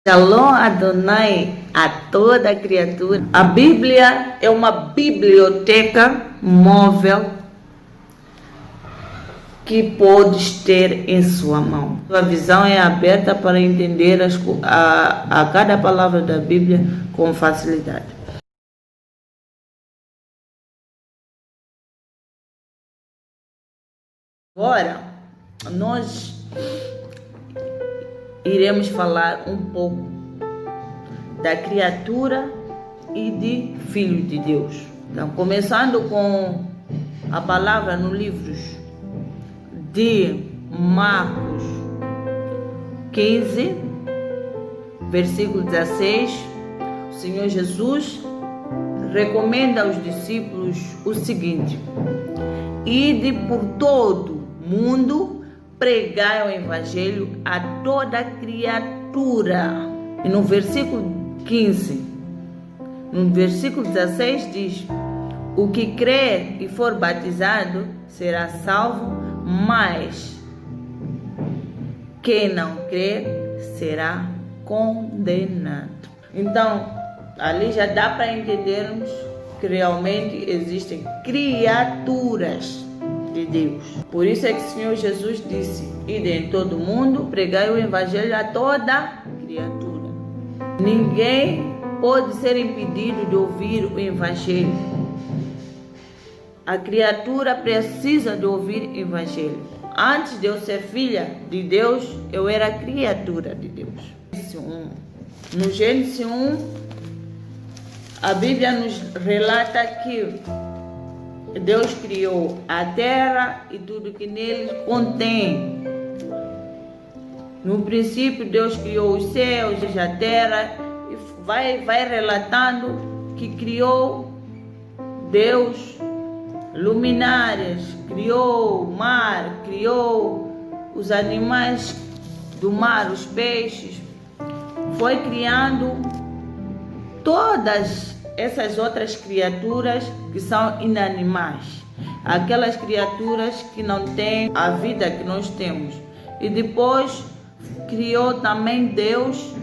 Shalom Adonai a toda criatura. A Bíblia é uma biblioteca móvel que podes ter em sua mão. Sua visão é aberta para entender a cada palavra da Bíblia com facilidade. Agora, nós iremos falar um pouco da criatura e de Filho de Deus. Então, começando com a palavra no livro de Marcos 15, versículo 16, o Senhor Jesus recomenda aos discípulos o seguinte: ide por todo mundo, pregai o evangelho a toda criatura. E no versículo 15, no versículo 16 diz: o que crer e for batizado será salvo, mas quem não crer será condenado. Então, ali já dá para entendermos que realmente existem criaturas de Deus. Por isso é que o Senhor Jesus disse: ide em todo mundo, pregai o evangelho a toda criatura. Ninguém pode ser impedido de ouvir o evangelho. A criatura precisa de ouvir o evangelho. Antes de eu ser filha de Deus, eu era criatura de Deus. No Gênesis 1, a Bíblia nos relata que Deus criou a terra e tudo que nele contém. No princípio, Deus criou os céus e a terra, e vai relatando que criou Deus luminárias, criou o mar, criou os animais do mar, os peixes, foi criando todas essas outras criaturas que são inanimais, aquelas criaturas que não têm a vida que nós temos. E depois criou também Deus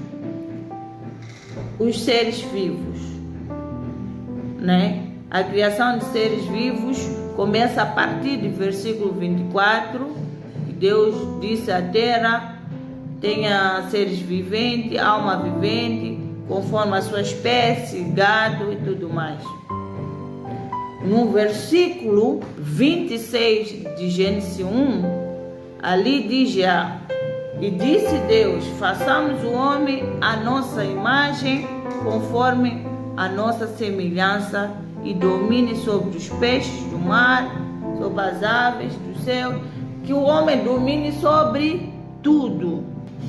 os seres vivos, né? A criação de seres vivos começa a partir do versículo 24. Deus disse à terra: tenha seres viventes, alma vivente, conforme a sua espécie, gado e tudo mais. No versículo 26 de Gênesis 1, ali diz já: e disse Deus, façamos o homem à nossa imagem, conforme a nossa semelhança, e domine sobre os peixes do mar, sobre as aves do céu, que o homem domine sobre tudo.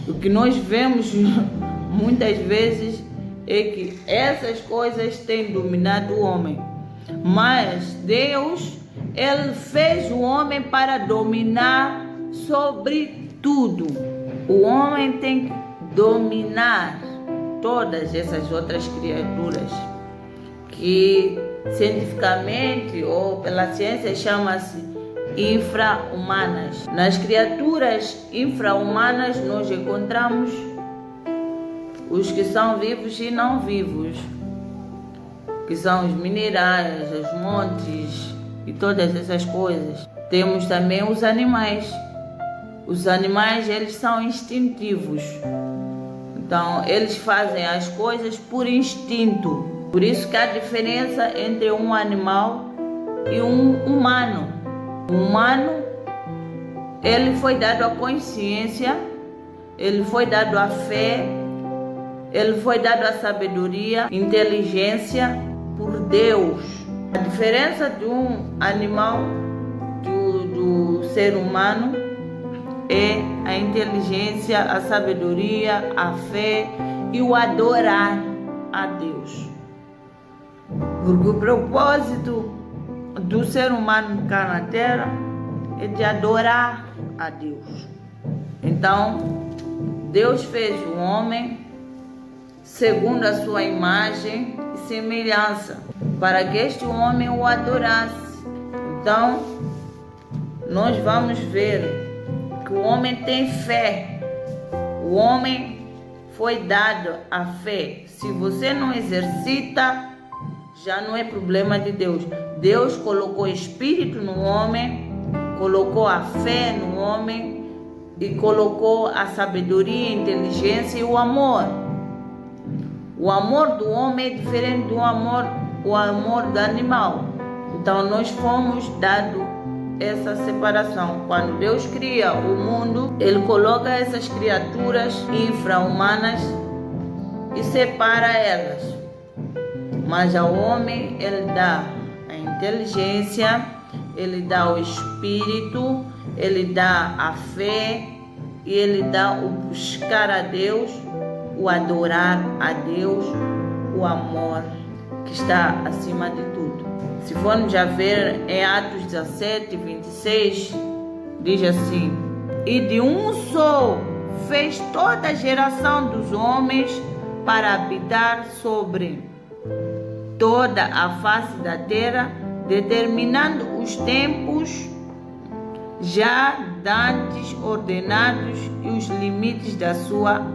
O que nós vemos muitas vezes é que essas coisas têm dominado o homem. Mas Deus, Ele fez o homem para dominar sobre tudo. O homem tem que dominar todas essas outras criaturas, que cientificamente ou pela ciência chama-se infra-humanas. Nas criaturas infra-humanas nós encontramos os que são vivos e não vivos, que são os minerais, os montes e todas essas coisas. Temos também os animais. Os animais, eles são instintivos. Então, eles fazem as coisas por instinto. Por isso que há diferença entre um animal e um humano. O humano, ele foi dado a consciência, ele foi dado a fé, ele foi dado a sabedoria, inteligência por Deus. A diferença de um animal do ser humano é a inteligência, a sabedoria, a fé e o adorar a Deus. Porque o propósito do ser humano cá na terra é de adorar a Deus. Então, Deus fez o homem segundo a sua imagem e semelhança, para que este homem o adorasse. Então, nós vamos ver que o homem tem fé. O homem foi dado a fé. Se você não exercita, já não é problema de Deus. Deus colocou espírito no homem, colocou a fé no homem e colocou a sabedoria, a inteligência e o amor. O amor do homem é diferente do amor do animal. Então nós fomos dados essa separação. Quando Deus cria o mundo, Ele coloca essas criaturas infra-humanas e separa elas. Mas ao homem Ele dá a inteligência, Ele dá o espírito, Ele dá a fé e Ele dá o buscar a Deus, o adorar a Deus, o amor que está acima de tudo. Se formos já ver em Atos 17, 26, diz assim: e de um só fez toda a geração dos homens para habitar sobre toda a face da terra, determinando os tempos já dantes ordenados e os limites da sua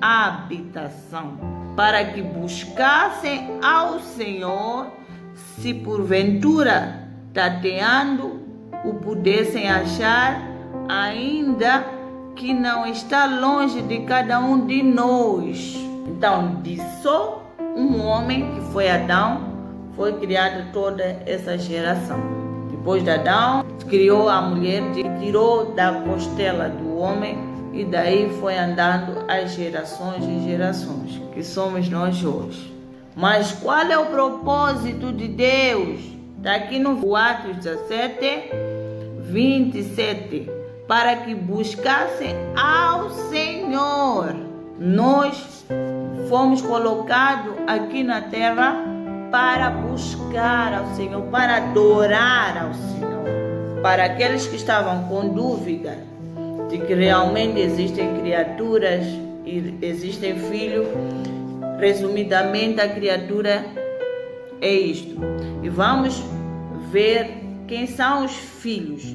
habitação, para que buscassem ao Senhor, se porventura tateando o pudessem achar, ainda que não está longe de cada um de nós. Então, de só um homem, que foi Adão, foi criada toda essa geração. Depois de Adão, criou a mulher, tirou da costela do homem, e daí foi andando as gerações e gerações, que somos nós hoje. Mas qual é o propósito de Deus? Está aqui no Atos 17, 27. Para que buscassem ao Senhor. Nós fomos colocados aqui na terra para buscar ao Senhor, para adorar ao Senhor. Para aqueles que estavam com dúvida de que realmente existem criaturas e existem filhos, resumidamente a criatura é isto. E vamos ver quem são os filhos.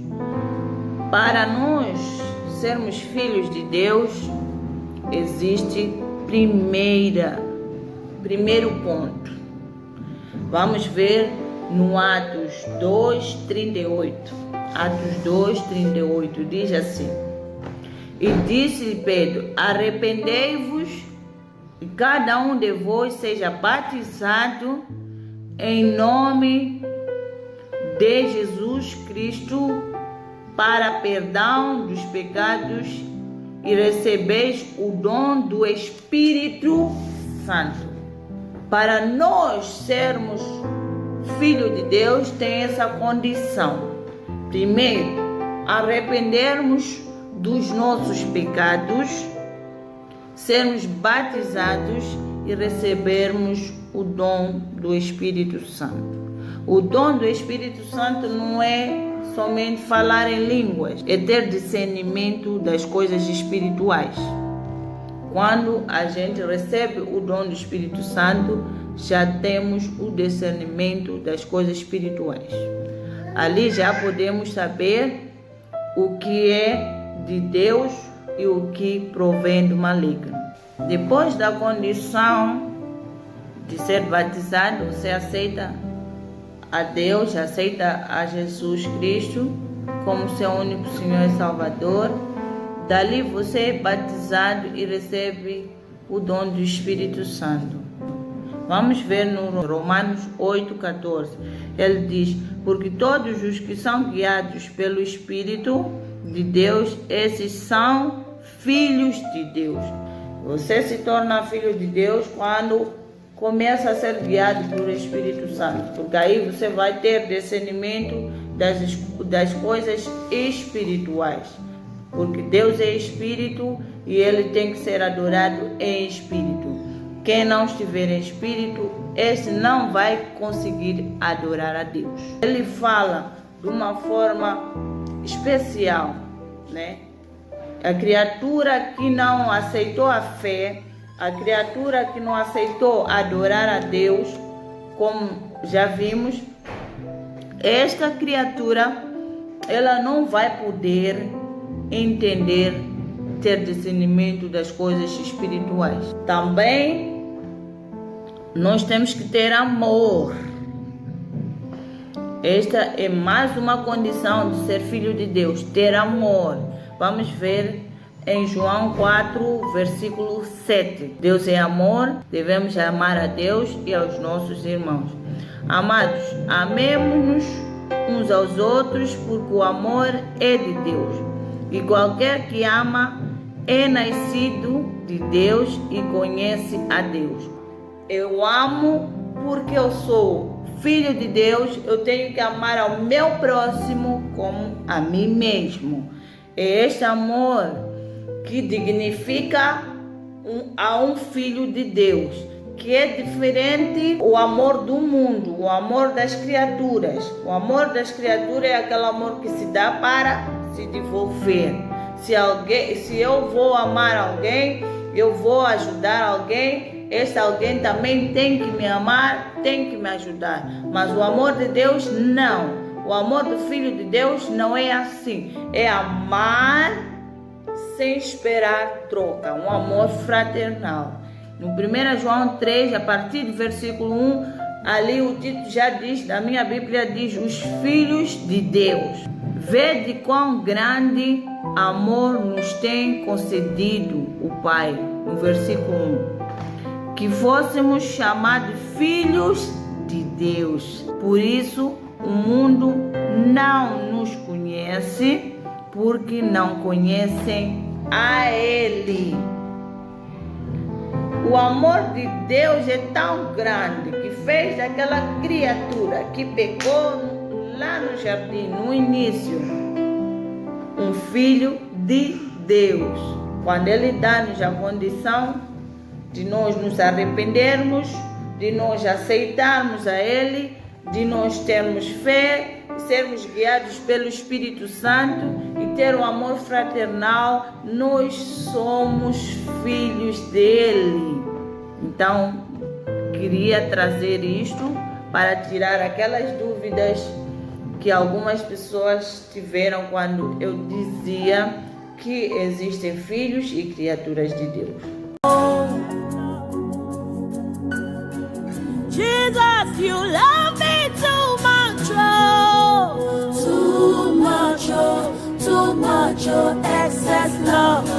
Para nós sermos filhos de Deus, existe primeiro ponto. Vamos ver no Atos 2:38. Atos 2:38 diz assim: e disse-lhe Pedro: arrependei-vos e cada um de vós seja batizado em nome de Jesus Cristo para perdão dos pecados e recebeis o dom do Espírito Santo. Para nós sermos filhos de Deus, tem essa condição. Primeiro, arrependermos dos nossos pecados, sermos batizados e recebermos o dom do Espírito Santo. O dom do Espírito Santo não é somente falar em línguas, é ter discernimento das coisas espirituais. Quando a gente recebe o dom do Espírito Santo, já temos o discernimento das coisas espirituais. Ali já podemos saber o que é de Deus e o que provém do maligno. Depois da condição de ser batizado, você aceita a Deus, aceita a Jesus Cristo como seu único Senhor e Salvador. Dali você é batizado e recebe o dom do Espírito Santo. Vamos ver no Romanos 8:14. Ele diz: porque todos os que são guiados pelo Espírito de Deus, esses são filhos de Deus. Você se torna filho de Deus quando começa a ser guiado pelo Espírito Santo, porque aí você vai ter discernimento das coisas espirituais, porque Deus é Espírito e Ele tem que ser adorado em Espírito. Quem não estiver em Espírito, esse não vai conseguir adorar a Deus. Ele fala de uma forma especial, né? A criatura que não aceitou a fé, a criatura que não aceitou adorar a Deus, como já vimos, esta criatura, ela não vai poder entender ter discernimento das coisas espirituais. Também nós temos que ter amor. Esta é mais uma condição de ser filho de Deus, ter amor. Vamos ver em João 4, versículo 7. Deus é amor, devemos amar a Deus e aos nossos irmãos. Amados, amemo-nos uns aos outros, porque o amor é de Deus. E qualquer que ama é nascido de Deus e conhece a Deus. Eu amo porque eu sou filho de Deus, eu tenho que amar ao meu próximo como a mim mesmo. É este amor que dignifica a um filho de Deus, que é diferente o amor do mundo, o amor das criaturas. O amor das criaturas é aquele amor que se dá para se devolver. Se eu vou amar alguém, eu vou ajudar alguém, esse alguém também tem que me amar, tem que me ajudar. Mas o amor de Deus não. O amor do Filho de Deus não é assim. É amar sem esperar troca, um amor fraternal. No 1 João 3, a partir do versículo 1, ali o título já diz, na minha Bíblia diz, os filhos de Deus. Vede quão grande amor nos tem concedido o Pai, no versículo 1, que fôssemos chamados filhos de Deus. Por isso o mundo não nos conhece, porque não conhecem a Ele. O amor de Deus é tão grande que fez daquela criatura que pecou lá no jardim, no início, um filho de Deus. Quando Ele dá-nos a condição de nós nos arrependermos, de nós aceitarmos a Ele, de nós termos fé, sermos guiados pelo Espírito Santo e ter um amor fraternal, nós somos filhos dele. Então, queria trazer isto para tirar aquelas dúvidas que algumas pessoas tiveram quando eu dizia que existem filhos e criaturas de Deus. Jesus, you love me too much, oh, too much, oh, excess love.